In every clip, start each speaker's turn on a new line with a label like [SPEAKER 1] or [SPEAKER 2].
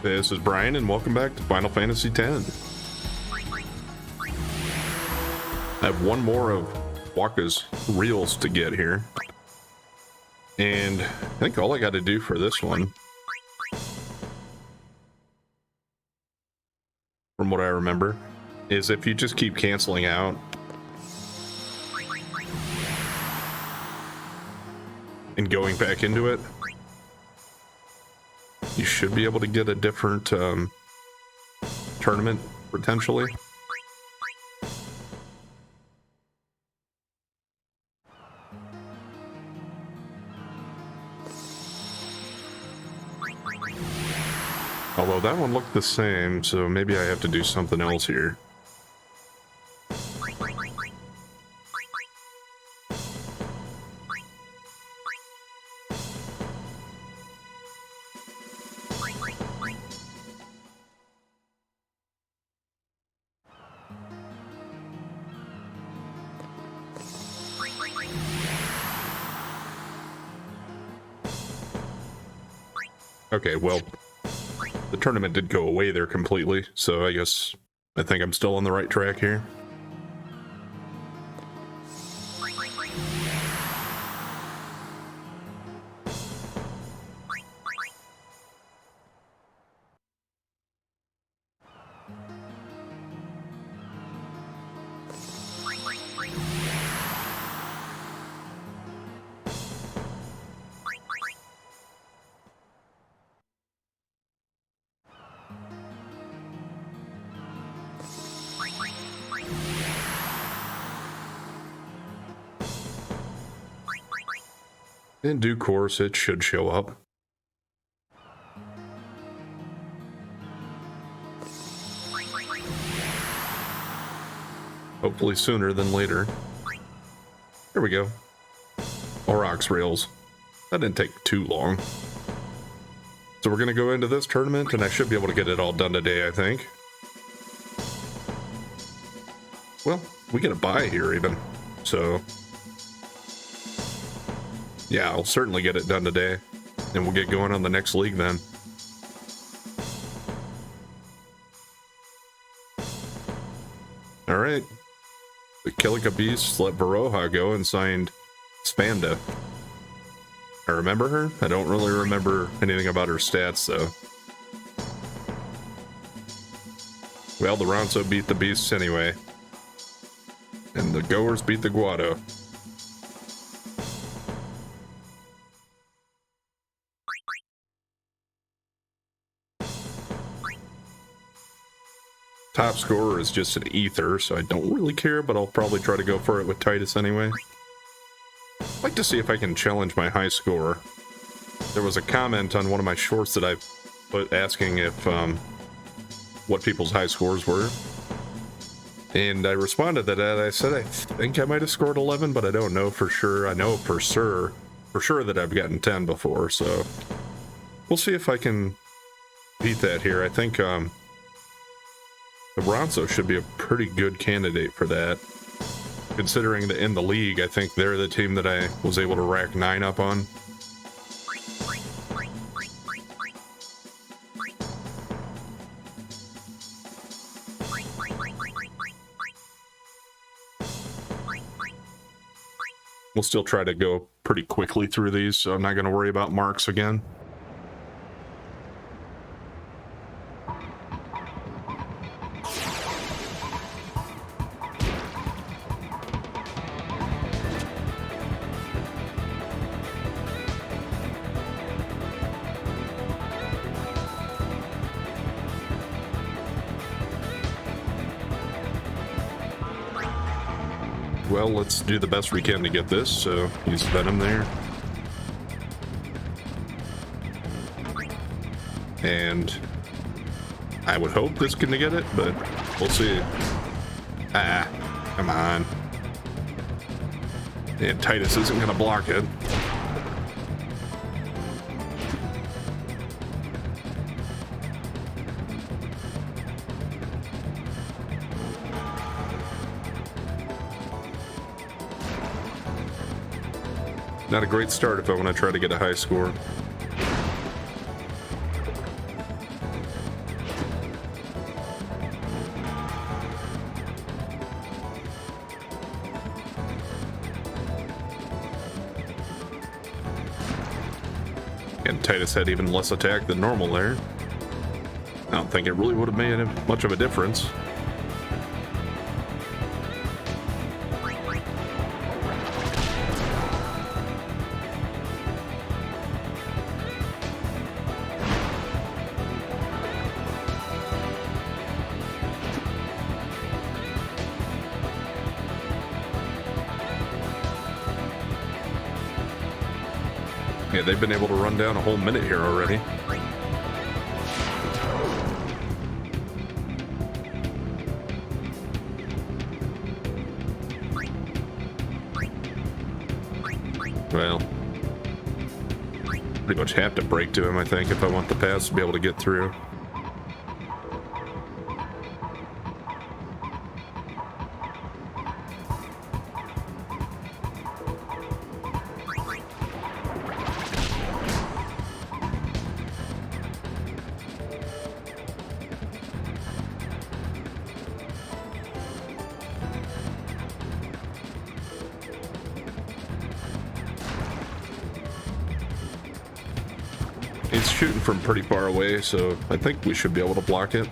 [SPEAKER 1] This is Brian, and welcome back to Final Fantasy X. I have one more of Wakka's reels to get here. And I think all I got to do for this one, from what I remember, is if you just keep canceling out and going back into it, you should be able to get a different tournament, potentially. Although that one looked the same, so maybe I have to do something else here. Okay, well, the tournament did go away there completely, so I think I'm still on the right track here. In due course, it should show up. Hopefully sooner than later. There we go. Aurochs rails. That didn't take too long. So we're going to go into this tournament, and I should be able to get it all done today, I think. Well, we get a buy here even, so... yeah, I'll certainly get it done today, and we'll get going on the next league then. Alright. The Kilika Beasts let Baroha go and signed Spanda. I remember her? I don't really remember anything about her stats, though. Well, the Ronso beat the Beasts anyway. And the Goers beat the Guado. Top scorer is just an ether, so I don't really care, but I'll probably try to go for it with Titus anyway. I'd like to see if I can challenge my high score. There was a comment on one of my shorts that I put asking if what people's high scores were. And I responded to that. I said I think I might have scored 11, but I don't know for sure. I know for sure that I've gotten 10 before, so we'll see if I can beat that here. I think the Ronso should be a pretty good candidate for that. Considering that in the league, I think they're the team that I was able to rack 9 up on. We'll still try to go pretty quickly through these, so I'm not going to worry about marks again. Well, let's do the best we can to get this, so use Venom there. And I would hope this can get it, but we'll see. Ah, come on. And Titus isn't going to block it. Not a great start if I want to try to get a high score. Titus had even less attack than normal there. I don't think it really would have made much of a difference. Yeah, they've been able to run down a whole minute here already. Well, pretty much have to break to him, I think, if I want the pass to be able to get through. He's shooting from pretty far away, so I think we should be able to block it.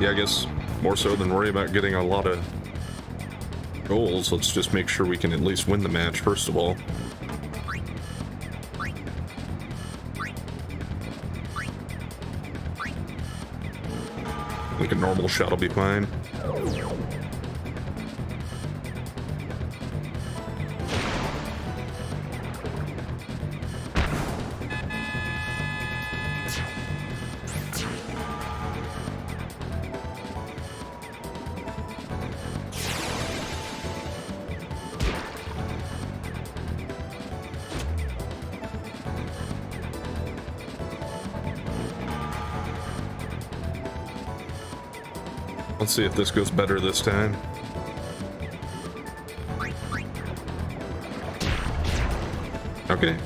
[SPEAKER 1] Yeah, I guess more so than worry about getting a lot of goals, let's just make sure we can at least win the match, first of all. I think a normal shot will be fine. Let's see if this goes better this time. Okay.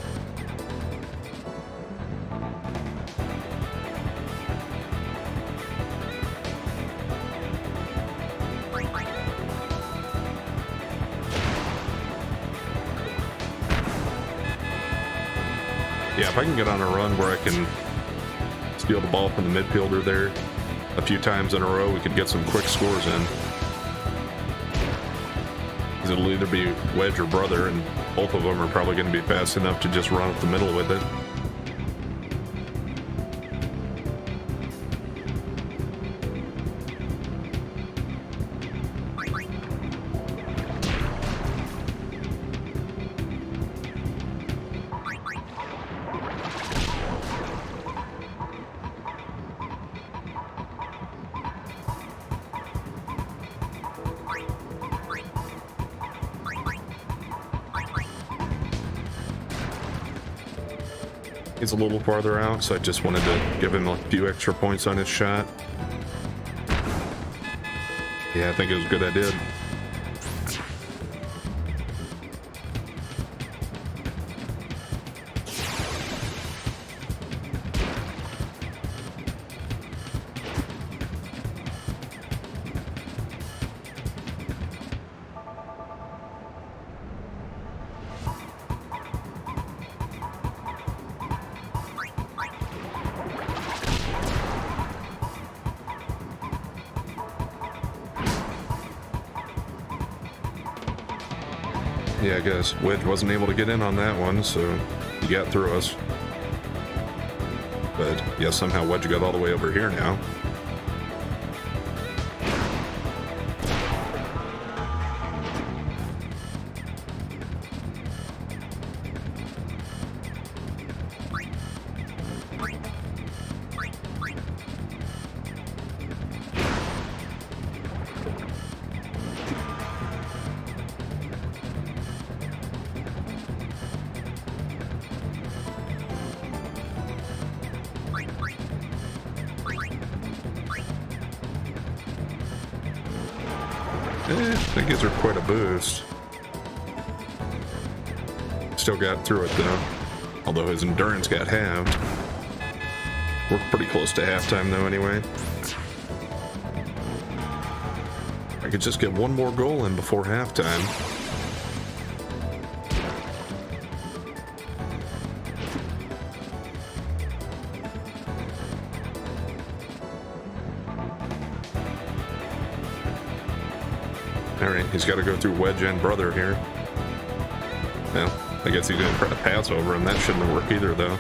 [SPEAKER 1] Yeah, if I can get on a run where I can steal the ball from the midfielder there a few times in a row, we could get some quick scores in. Because it'll either be Wedge or Brother, and both of them are probably going to be fast enough to just run up the middle with it. He's a little farther out, so I just wanted to give him a few extra points on his shot. Yeah, I think it was good I did. Yeah, I guess Wedge wasn't able to get in on that one, so he got through us. But yeah, somehow Wedge got all the way over here now. That gives her quite a boost. Still got through it though, although his endurance got halved. We're pretty close to halftime though anyway. I could just get one more goal in before halftime. Alright, he's got to go through Wedge and Brother here. Well, I guess he didn't try to pass over him. That shouldn't work either, though.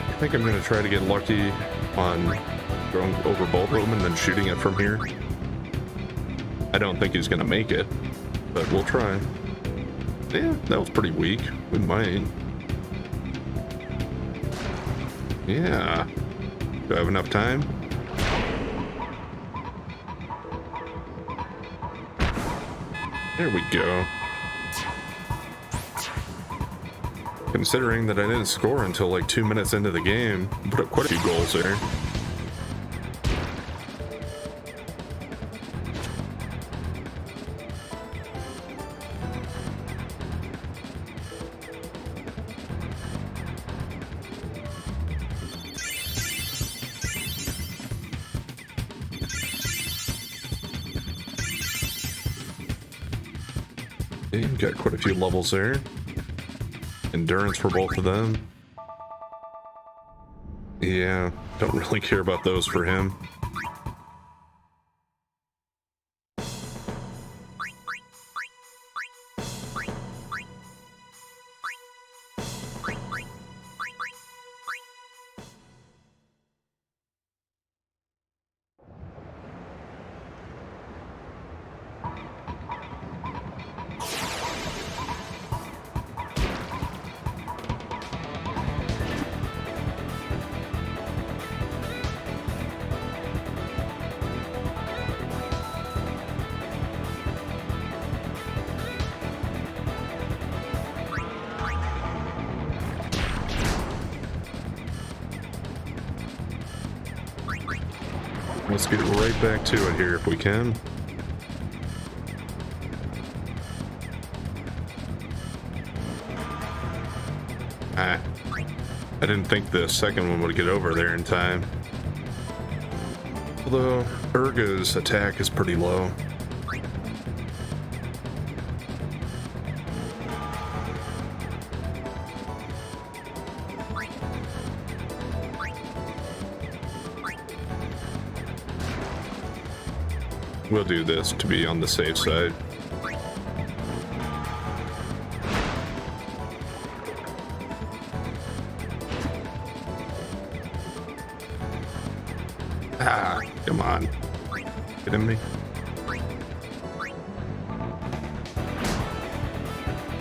[SPEAKER 1] I think I'm going to try to get lucky on going over both of them and then shooting it from here. I don't think he's going to make it, but we'll try. Yeah, that was pretty weak. We might. Yeah. Do I have enough time? There we go. Considering that I didn't score until like 2 minutes into the game, I put up quite a few goals there. Okay, got quite a few levels there. Endurance for both of them. Yeah, don't really care about those for him. Let's get right back to it here if we can. I didn't think the second one would get over there in time. Although Urga's attack is pretty low. We'll do this to be on the safe side. Ah, come on. Kidding me?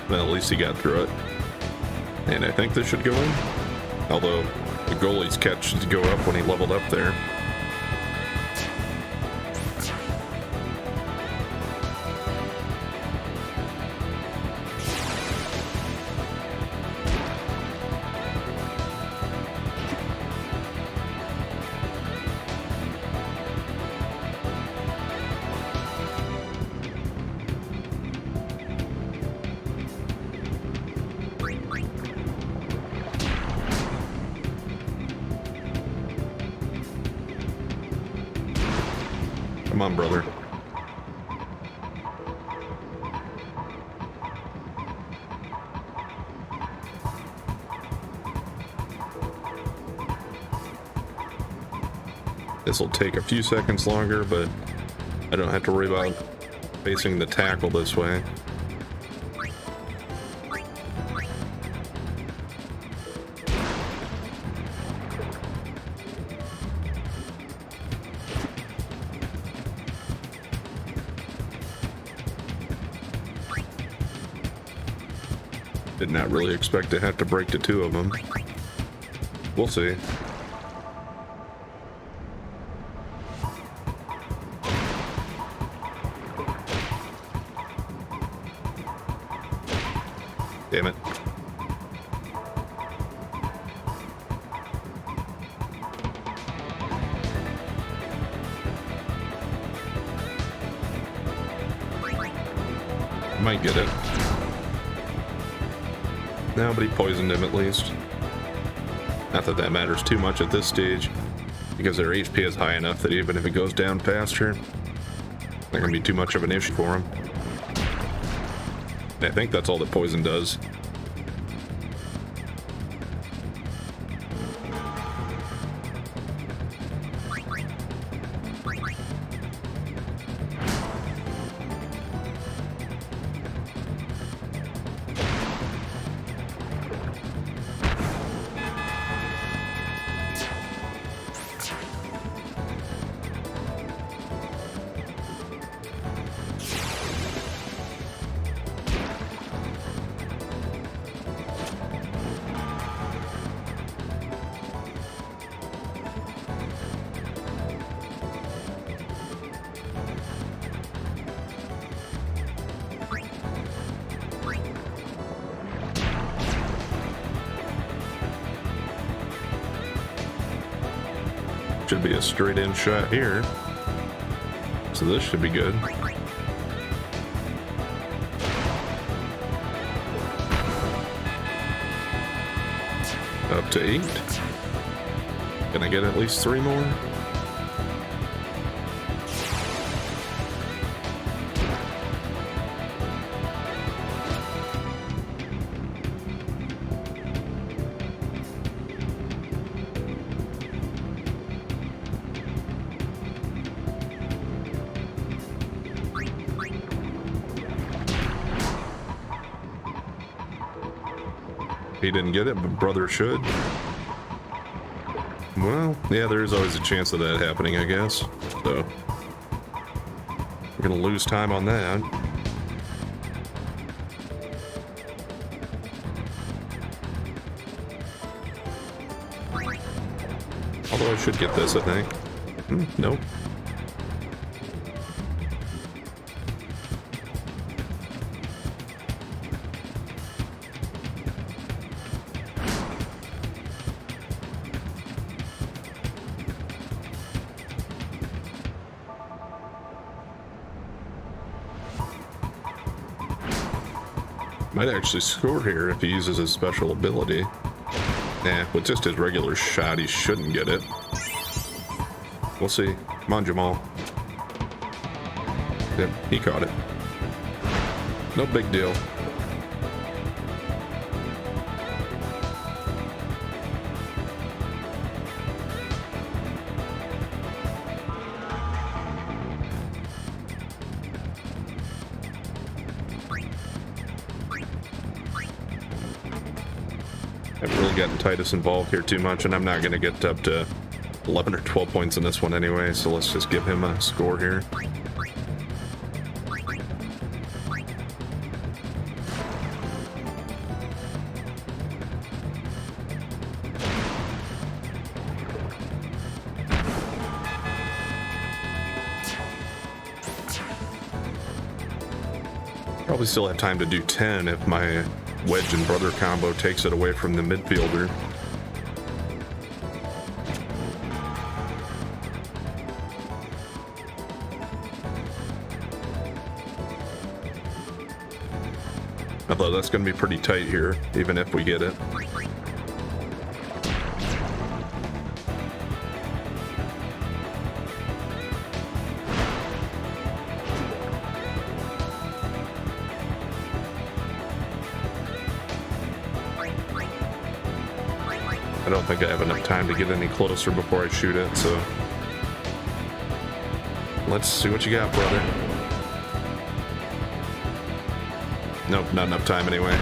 [SPEAKER 1] Well, at least he got through it. And I think this should go in. Although, the goalie's catch should go up when he leveled up there. Come on, brother. This will take a few seconds longer, but I don't have to worry about facing the tackle this way. Did not really expect to have to break the two of them. We'll see. Damn it. Might get it. No, but he poisoned him at least. Not that that matters too much at this stage, because their HP is high enough that even if it goes down faster, not gonna be too much of an issue for him. And I think that's all that poison does. Should be a straight in shot here. So this should be good. Up to 8. Can I get at least 3 more? He didn't get it, but brother should. Well, yeah, there's always a chance of that happening, I guess. So, we're gonna lose time on that. Although I should get this, I think. Nope. Might actually score here if he uses his special ability. Nah, with just his regular shot, he shouldn't get it. We'll see. Come on, Jamal. Yep, he caught it. No big deal. I've really gotten Titus involved here too much, and I'm not going to get up to 11 or 12 points in this one anyway, so let's just give him a score here. Probably still have time to do 10 if my wedge and brother combo takes it away from the midfielder. Although that's going to be pretty tight here, even if we get it. I don't think I have enough time to get any closer before I shoot it, so let's see what you got, brother. Nope, not enough time anyway.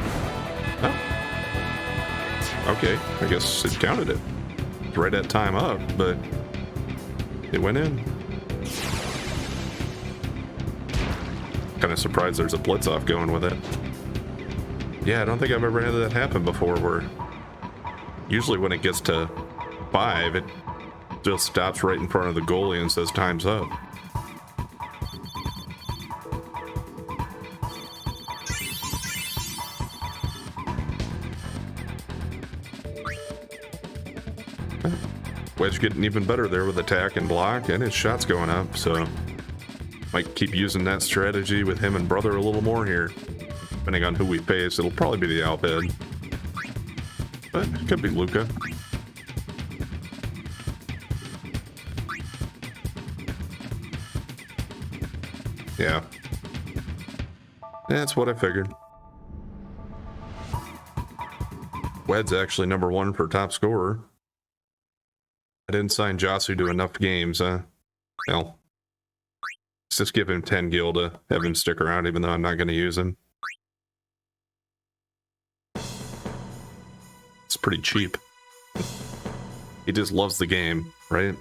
[SPEAKER 1] Oh. Okay, I guess it counted it. It's right at time up, but it went in. Kind of surprised there's a blitz off going with it. Yeah, I don't think I've ever had that happen before, where usually when it gets to 5, it just stops right in front of the goalie and says time's up. Wedge getting even better there with attack and block, and his shot's going up, so might keep using that strategy with him and brother a little more here. Depending on who we face, it'll probably be the Alped. But it could be Luca. Yeah. That's what I figured. Wed's actually number 1 for top scorer. I didn't sign Josu to enough games, huh? Well, let's just give him 10 gil to have him stick around, even though I'm not going to use him. It's pretty cheap. He just loves the game, right?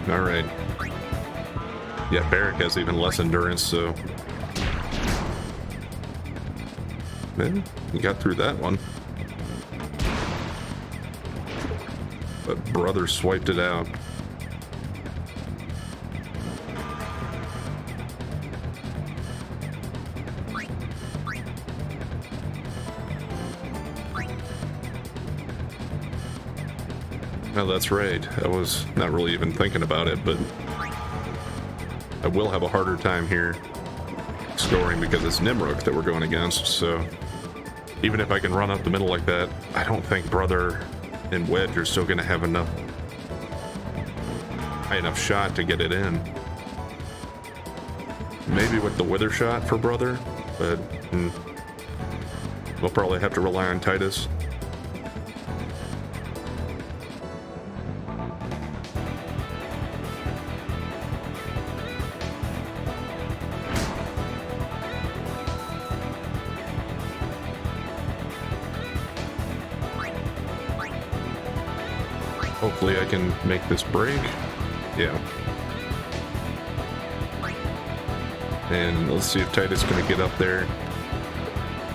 [SPEAKER 1] Alright. Yeah, Barrack has even less endurance, so... Man, he got through that one. But brother swiped it out. Oh, that's right. I was not really even thinking about it, but I will have a harder time here scoring because it's Nimruk that we're going against, so even if I can run up the middle like that, I don't think Brother and Wedge are still going to have high enough shot to get it in. Maybe with the Wither shot for Brother, but we'll probably have to rely on Titus. Hopefully I can make this break. Yeah. And let's see if Titus is going to get up there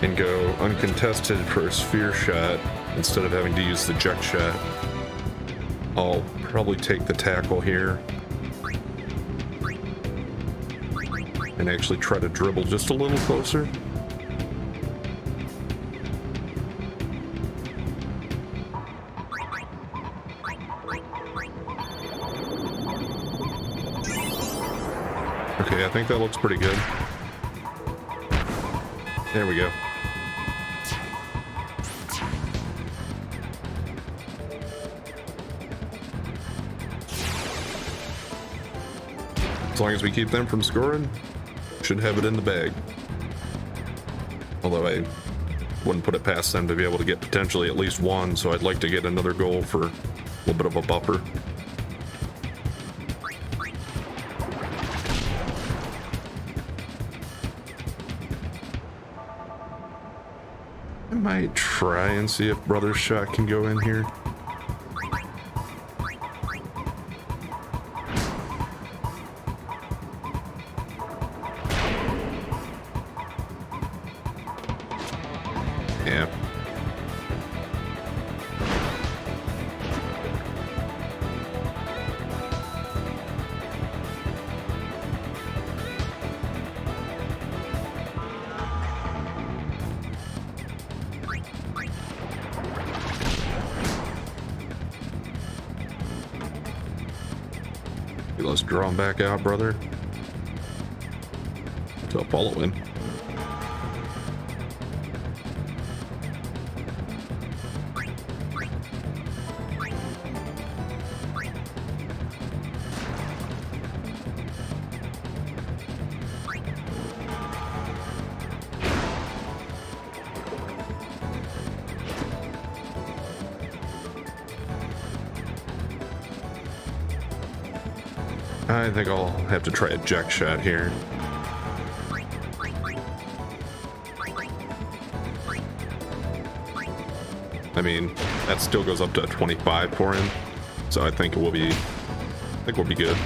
[SPEAKER 1] and go uncontested for a sphere shot instead of having to use the jet shot. I'll probably take the tackle here and actually try to dribble just a little closer. Okay, I think that looks pretty good. There we go. As long as we keep them from scoring, should have it in the bag. Although I wouldn't put it past them to be able to get potentially at least one, so I'd like to get another goal for a little bit of a buffer. I might try and see if Brother's shot can go in here. Yeah. Let's draw him back out, brother. So I'll follow him. I think I'll have to try a jack shot here. I mean, that still goes up to 25 for him. So I think we'll be good.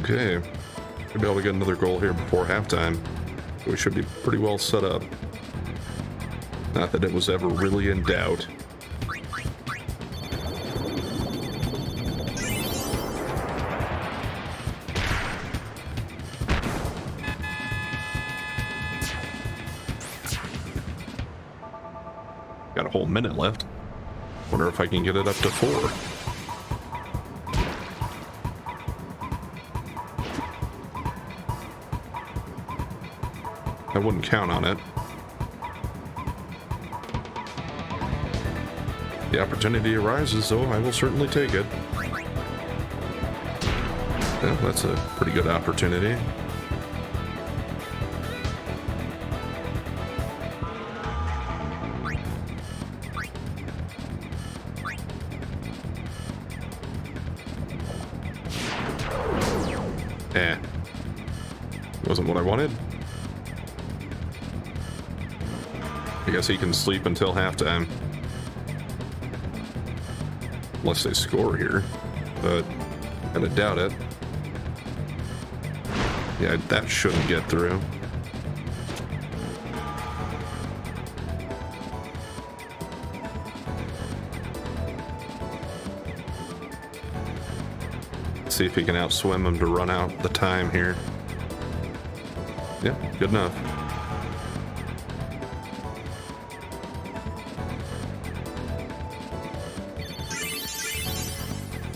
[SPEAKER 1] Okay, should be able to get another goal here before halftime. We should be pretty well set up. Not that it was ever really in doubt. Got a whole minute left. Wonder if I can get it up to 4. I wouldn't count on it. The opportunity arises, though, I will certainly take it. Well, that's a pretty good opportunity. Wasn't what I wanted. I guess he can sleep until halftime. Unless they score here. But I kinda doubt it. Yeah, that shouldn't get through. Let's see if he can outswim him to run out the time here. Yeah, good enough.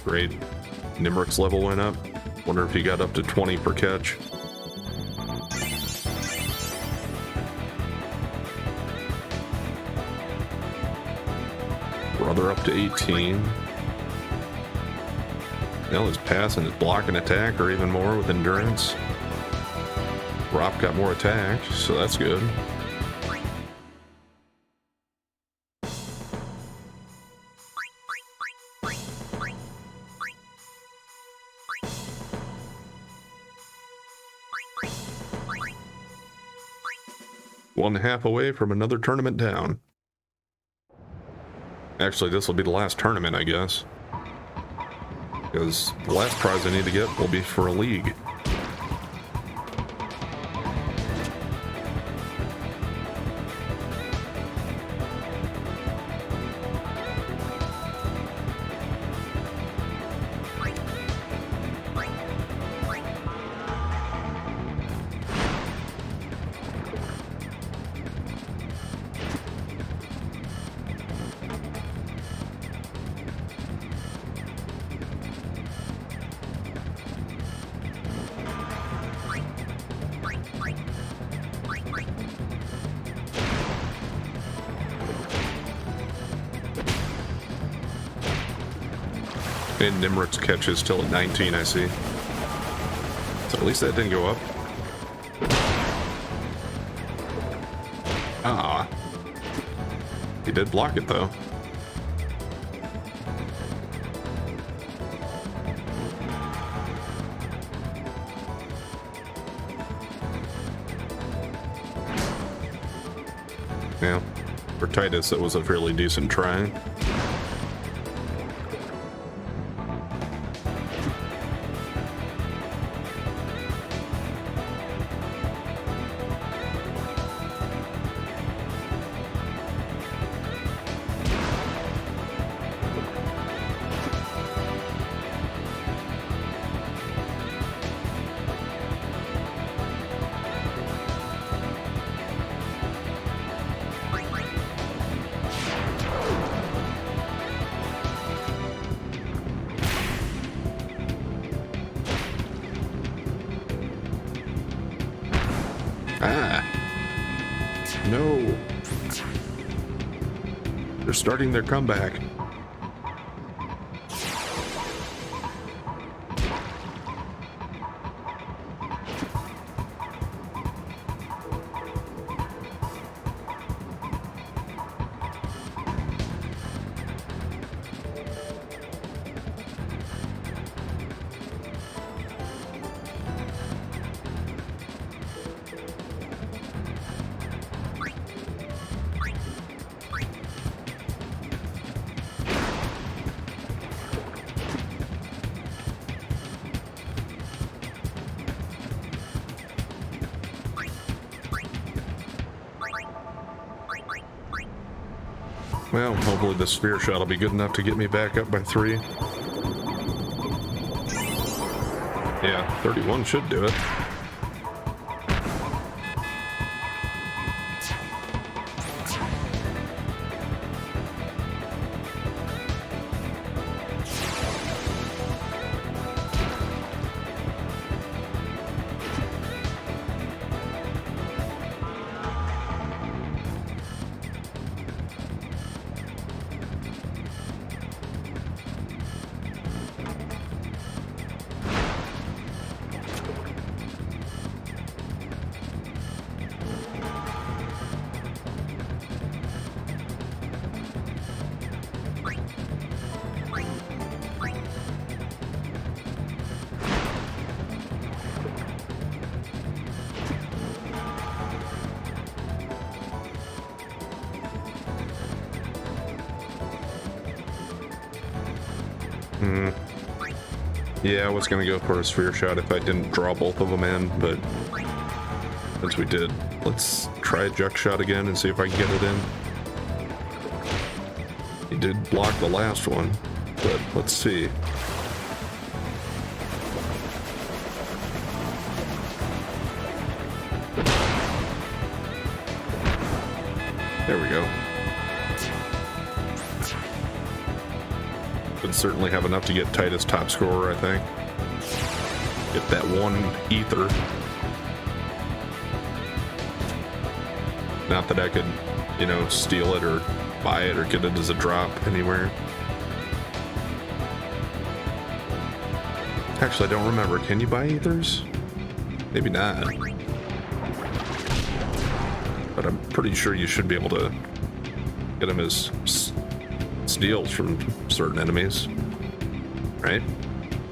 [SPEAKER 1] Great. Nimric's level went up. Wonder if he got up to 20 per catch. Brother up to 18. Now his pass and his block and attack are even more with endurance. Rob got more attack, so that's good. One half away from another tournament down. Actually, this will be the last tournament, I guess. Because the last prize I need to get will be for a league. And Nimric's catch is still at 19, I see. So at least that didn't go up. Ah. He did block it, though. Yeah. For Titus, that was a fairly decent try. Ah. No. They're starting their comeback. Well, hopefully the sphere shot will be good enough to get me back up by 3. Yeah, 31 should do it. Yeah, I was gonna go for a sphere shot if I didn't draw both of them in, but since we did, let's try a juk shot again and see if I can get it in. He did block the last one, but let's see. There we go. Would certainly have enough to get Titus top scorer, I think. Get that one ether. Not that I could, you know, steal it or buy it or get it as a drop anywhere. Actually, I don't remember. Can you buy ethers? Maybe not. But I'm pretty sure you should be able to get them as steals from certain enemies. Right?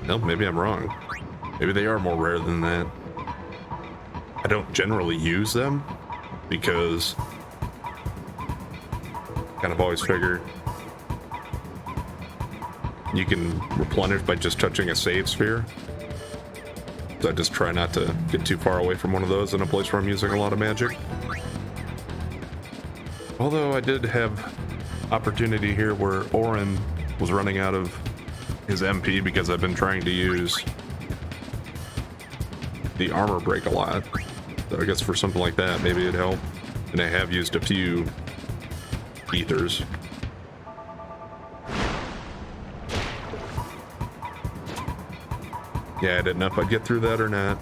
[SPEAKER 1] No, maybe I'm wrong. Maybe they are more rare than that. I don't generally use them because kind of always figure you can replenish by just touching a save sphere. So I just try not to get too far away from one of those in a place where I'm using a lot of magic. Although I did have opportunity here where Orin was running out of his MP because I've been trying to use the armor break a lot. So I guess for something like that, maybe it'd help. And I have used a few ethers. Yeah, I didn't know if I'd get through that or not.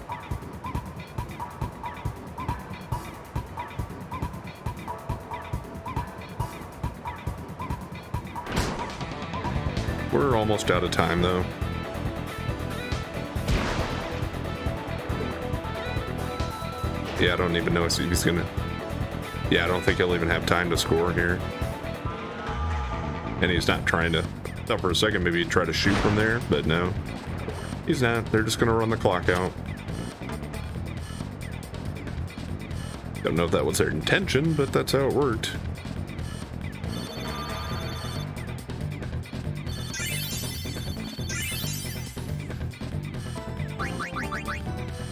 [SPEAKER 1] We're almost out of time, though. Yeah, I don't even know if he's gonna... Yeah, I don't think he'll even have time to score here. And he's not trying to... I thought for a second maybe he'd try to shoot from there, but no. He's not. They're just gonna run the clock out. Don't know if that was their intention, but that's how it worked.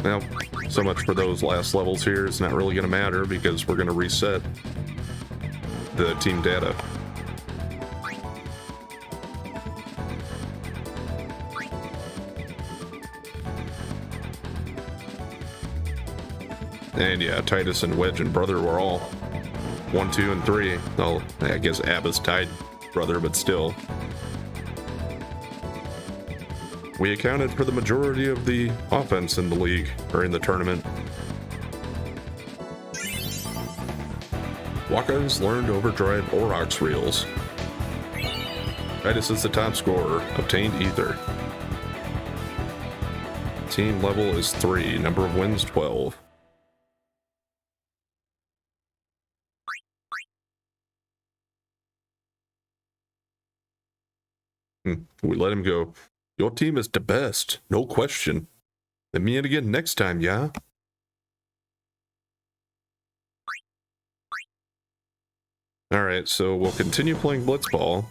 [SPEAKER 1] Well, so much for those last levels here. It's not really going to matter because we're going to reset the team data. And yeah, Titus and Wedge and Brother were all 1, 2, and 3. Well, I guess Abba's tied Brother, but still. We accounted for the majority of the offense in the league, or in the tournament. Wakka's learned Overdrive Aurochs reels. Titus is the top scorer. Obtained Ether. Team level is 3. Number of wins 12. We let him go. Your team is the best, no question. Let me in again next time, yeah? Alright, so we'll continue playing Blitzball,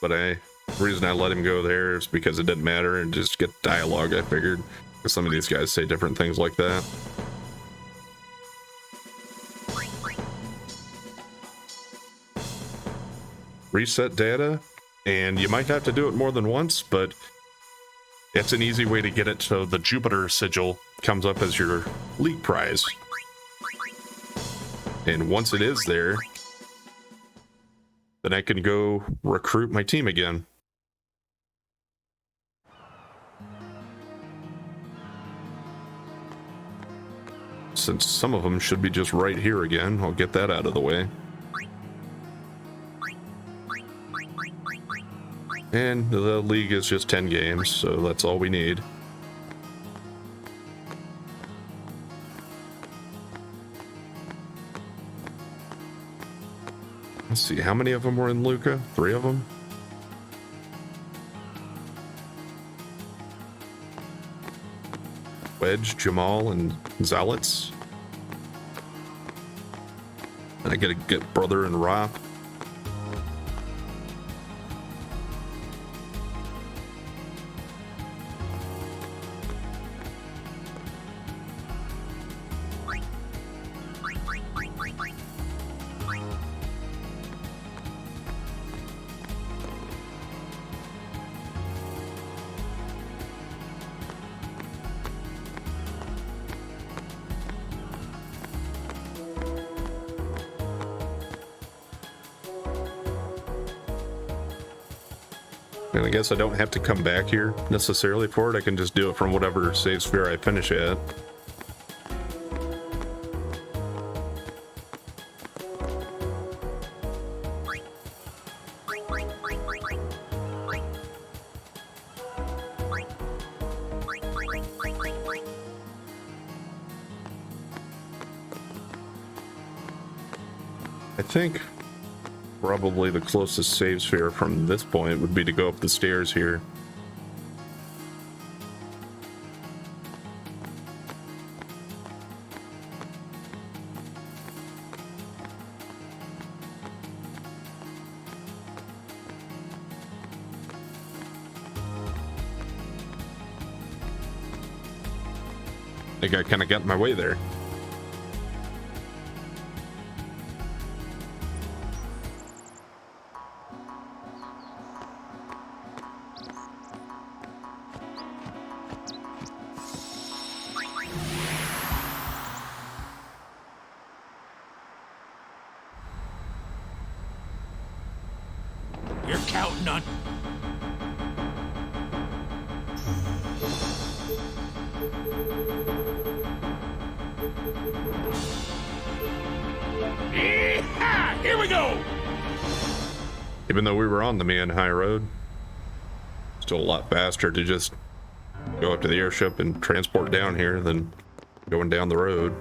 [SPEAKER 1] but the reason I let him go there is because it didn't matter and just get dialogue, I figured. Because some of these guys say different things like that. Reset data, and you might have to do it more than once, but it's an easy way to get it so the Jupiter sigil comes up as your league prize. And once it is there, then I can go recruit my team again. Since some of them should be just right here again, I'll get that out of the way. And the league is just 10 games, so that's all we need. Let's see, how many of them were in Luca? 3 of them? Wedge, Jamal, and Zalitz. And I gotta get Brother and Roth. And I guess I don't have to come back here necessarily for it. I can just do it from whatever save sphere I finish at. I think probably the closest save sphere from this point would be to go up the stairs here. I think I kind of got in my way there.
[SPEAKER 2] You're counting on... Yeehaw! Here we go!
[SPEAKER 1] Even though we were on the main high road, still a lot faster to just go up to the airship and transport down here than going down the road.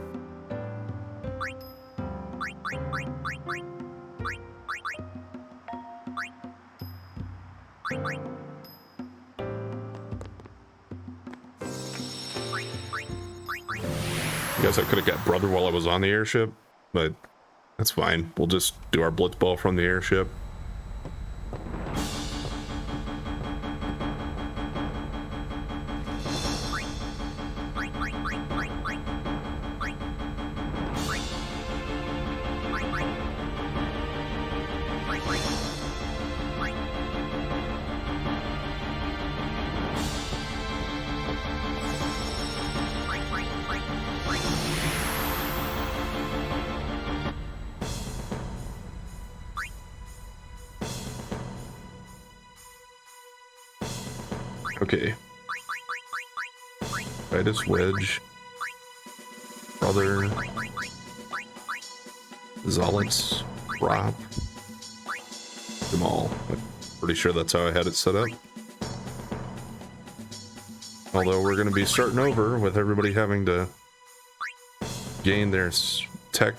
[SPEAKER 1] I guess I could have got Brother while I was on the airship, but that's fine. We'll just do our blitzball from the airship. Okay. Titus, Wedge, Brother, Zolix, Rob, Jamal. I'm pretty sure that's how I had it set up. Although we're going to be starting over with everybody having to gain their tech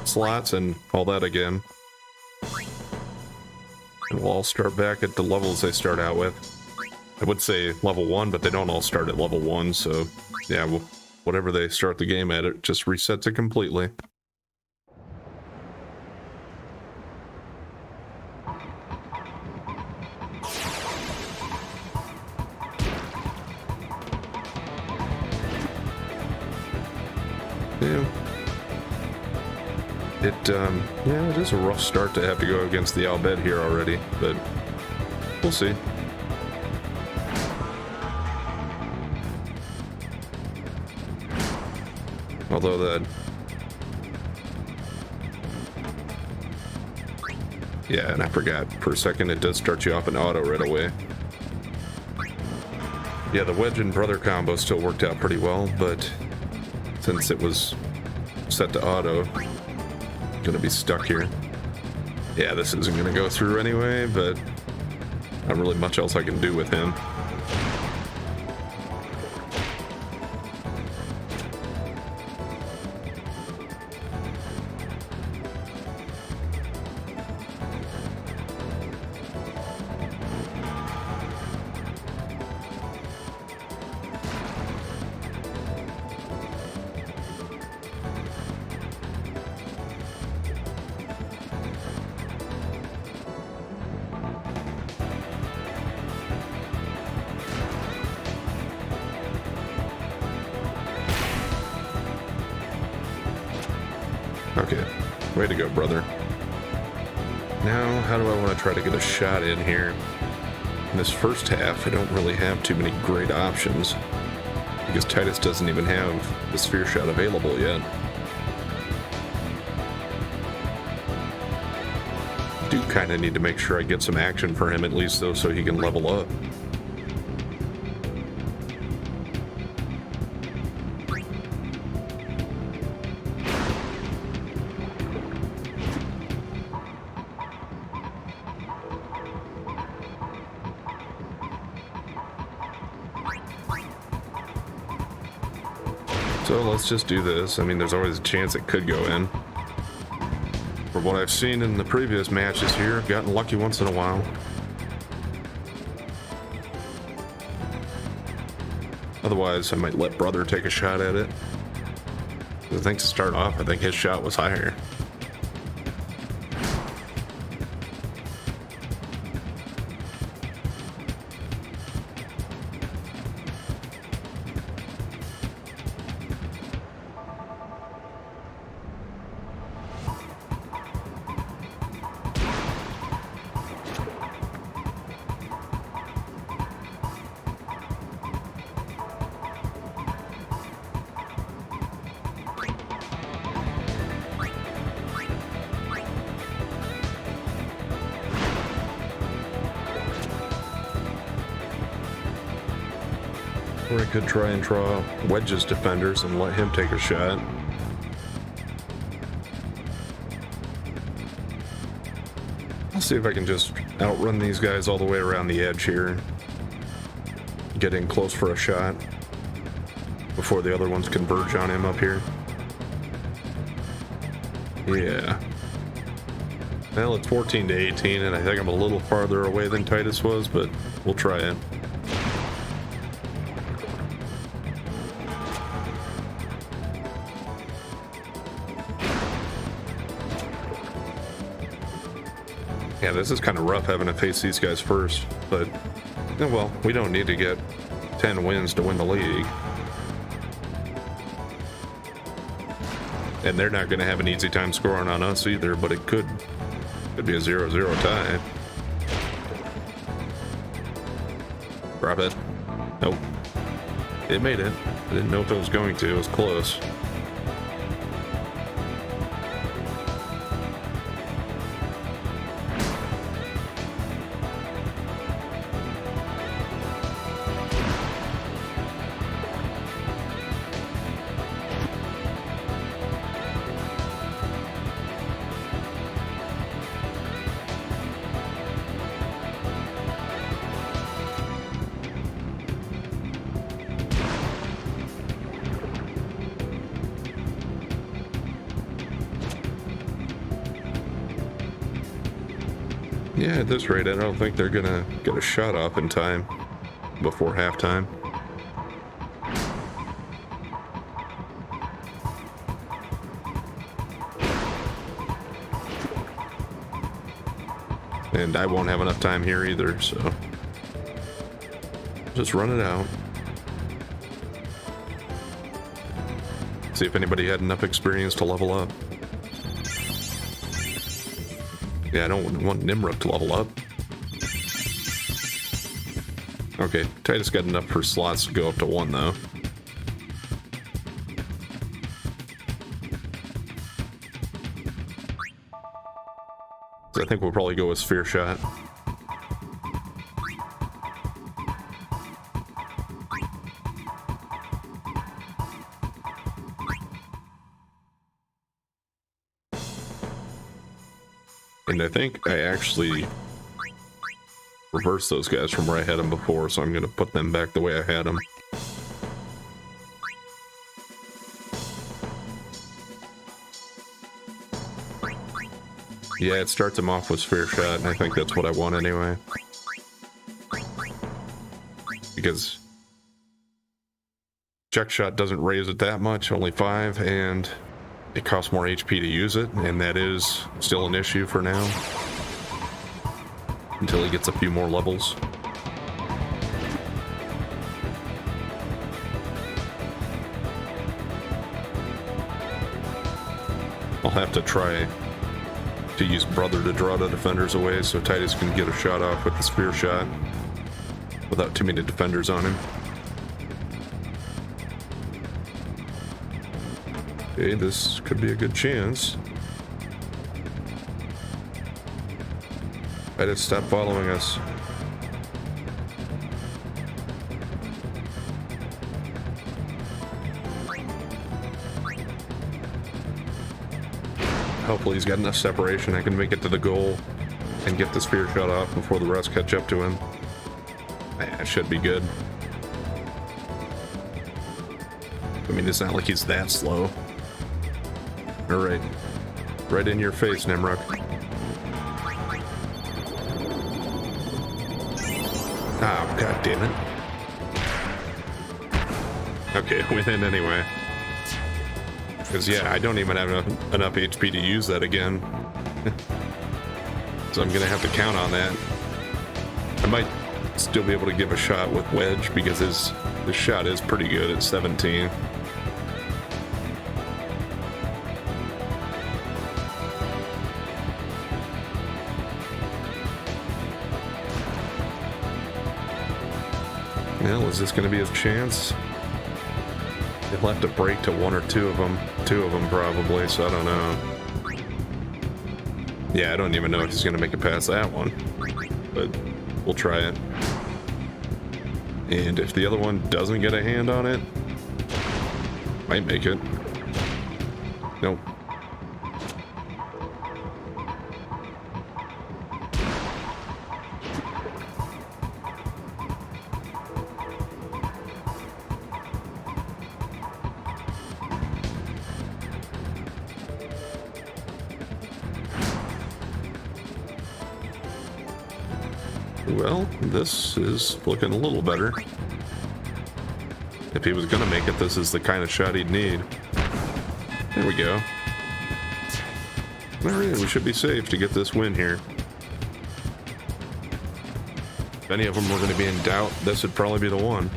[SPEAKER 1] slots and all that again. And we'll all start back at the levels they start out with. I would say level 1, but they don't all start at level 1, so yeah, whatever they start the game at, it just resets it completely. Yeah, it is a rough start to have to go against the Albed here already, but we'll see. Although that... Yeah, and I forgot for a second, it does start you off in auto right away. Yeah, the Wedge and Brother combo still worked out pretty well, but since it was set to auto, gonna be stuck here. Yeah, this isn't gonna go through anyway, but not really much else I can do with him. Okay, way to go, brother. Now, how do I want to try to get a shot in here? In this first half, I don't really have too many great options, because Titus doesn't even have the sphere shot available yet. Do kind of need to make sure I get some action for him at least, though, so he can level up. So let's just do this. I mean, there's always a chance it could go in. From what I've seen in the previous matches here, I've gotten lucky once in a while. Otherwise, I might let Brother take a shot at it. I think to start off, I think his shot was higher. Or I could try and draw Wedge's defenders and let him take a shot. I'll see if I can just outrun these guys all the way around the edge here. Get in close for a shot before the other ones converge on him up here. Yeah. Well, it's 14 to 18, and I think I'm a little farther away than Titus was, but we'll try it. Yeah, this is kind of rough having to face these guys first, but, well, we don't need to get 10 wins to win the league. And they're not going to have an easy time scoring on us either, but it could be a 0-0 tie. Drop it. Nope. It made it. I didn't know if it was going to. It was close. Yeah, at this rate, I don't think they're gonna get a shot off in time before halftime. And I won't have enough time here either, so just run it out. See if anybody had enough experience to level up. Yeah, I don't want Nimrod to level up. Okay, Titus got enough for slots to go up to 1 though. So I think we'll probably go with Sphere Shot. And I think I actually reversed those guys from where I had them before, so I'm going to put them back the way I had them. Yeah, it starts them off with Sphere Shot, and I think that's what I want anyway. Because Check Shot doesn't raise it that much, only 5, and it costs more HP to use it, and that is still an issue for now. Until he gets a few more levels. I'll have to try to use Brother to draw the defenders away so Titus can get a shot off with the Sphere Shot without too many defenders on him. Okay, this could be a good chance. Titus, stop following us. Hopefully he's got enough separation I can make it to the goal and get the Sphere Shot off before the rest catch up to him. That should be good. I mean, it's not like he's that slow. Alright. Right in your face, Nimrod. Oh, god damn it. Okay, win anyway. Because, yeah, I don't even have enough HP to use that again. So I'm going to have to count on that. I might still be able to give a shot with Wedge, because his shot is pretty good at 17. Well, is this going to be his chance? He'll have to break to 1 or 2 of them. 2 of them probably, so I don't know. Yeah, I don't even know if he's going to make it past that one. But we'll try it. And if the other one doesn't get a hand on it, might make it. Nope. Well, this is looking a little better. If he was gonna make it, this is the kind of shot he'd need. There we go. Alright, we should be safe to get this win here. If any of them were gonna be in doubt, this would probably be the one.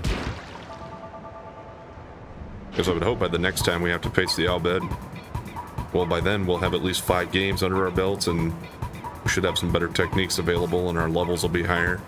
[SPEAKER 1] Because I would hope by the next time we have to face the Albed, well, by then we'll have at least 5 games under our belts, and we should have some better techniques available, and our levels will be higher.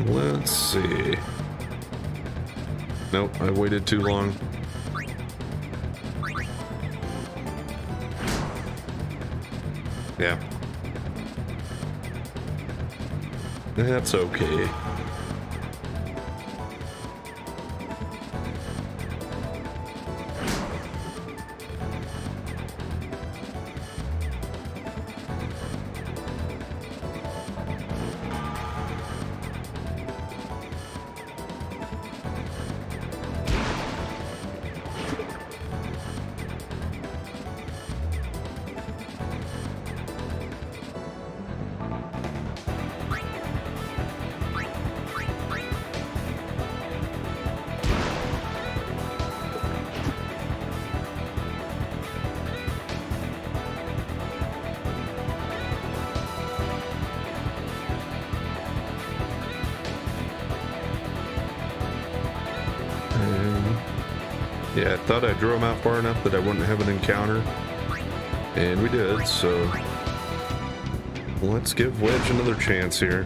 [SPEAKER 1] Let's see. Nope, I waited too long. Yeah. That's okay. Yeah, I thought I drew him out far enough that I wouldn't have an encounter. And we did, so let's give Wedge another chance here.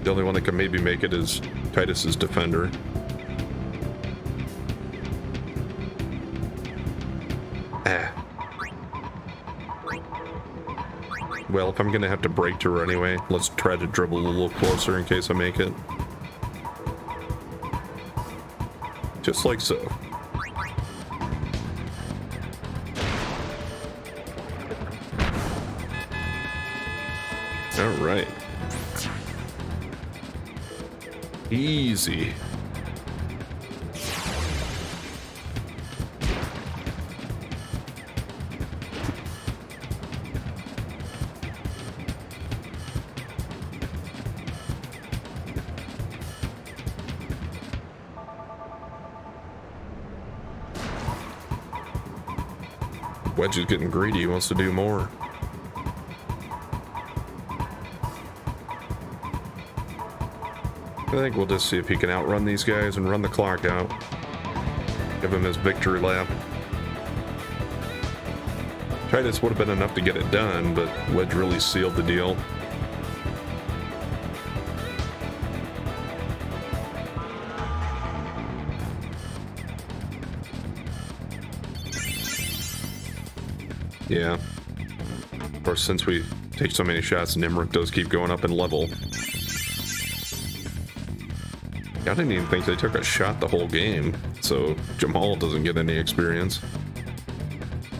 [SPEAKER 1] The only one that can maybe make it is Titus's defender. Ah. Well, if I'm gonna have to break to her anyway, let's try to dribble a little closer in case I make it. Just like so. All right. Easy. Wedge is getting greedy. He wants to do more. I think we'll just see if he can outrun these guys and run the clock out. Give him his victory lap. Titus would have been enough to get it done, but Wedge really sealed the deal. Yeah. Of course, since we take so many shots, Nimric does keep going up in level. I didn't even think they took a shot the whole game, so Jamal doesn't get any experience.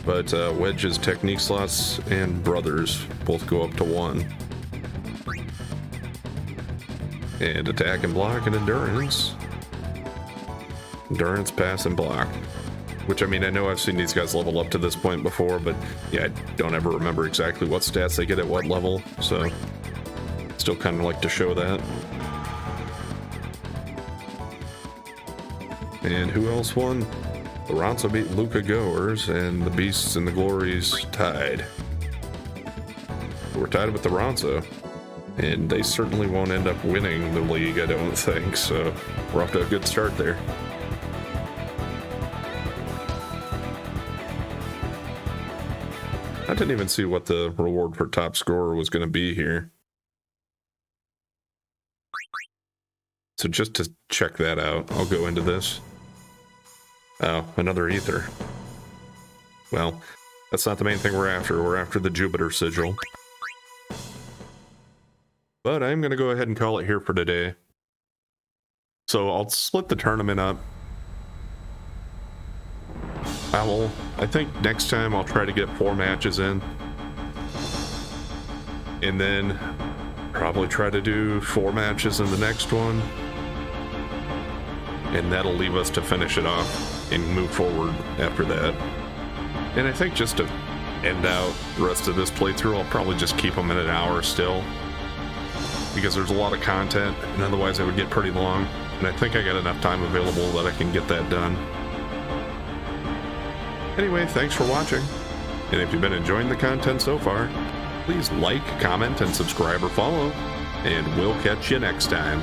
[SPEAKER 1] But Wedge's technique slots and brothers both go up to 1. And attack and block and endurance. Endurance, pass, and block. Which, I mean, I know I've seen these guys level up to this point before, but yeah, I don't ever remember exactly what stats they get at what level, so still kind of like to show that. And who else won? The Ronso beat Luca Goers, and the Beasts and the Glories tied. We're tied with the Ronso, and they certainly won't end up winning the league, I don't think, so we're off to a good start there. I didn't even see what the reward for top scorer was going to be here. So just to check that out, I'll go into this. Oh, another ether. Well, that's not the main thing we're after. We're after the Jupiter sigil. But I'm going to go ahead and call it here for today. So I'll split the tournament up. I think next time I'll try to get 4 matches in. And then probably try to do 4 matches in the next one. And that'll leave us to finish it off and move forward after that. And I think just to end out the rest of this playthrough, I'll probably just keep them in an hour still. Because there's a lot of content, and otherwise it would get pretty long. And I think I got enough time available that I can get that done. Anyway, thanks for watching. And if you've been enjoying the content so far, please like, comment, and subscribe or follow. And we'll catch you next time.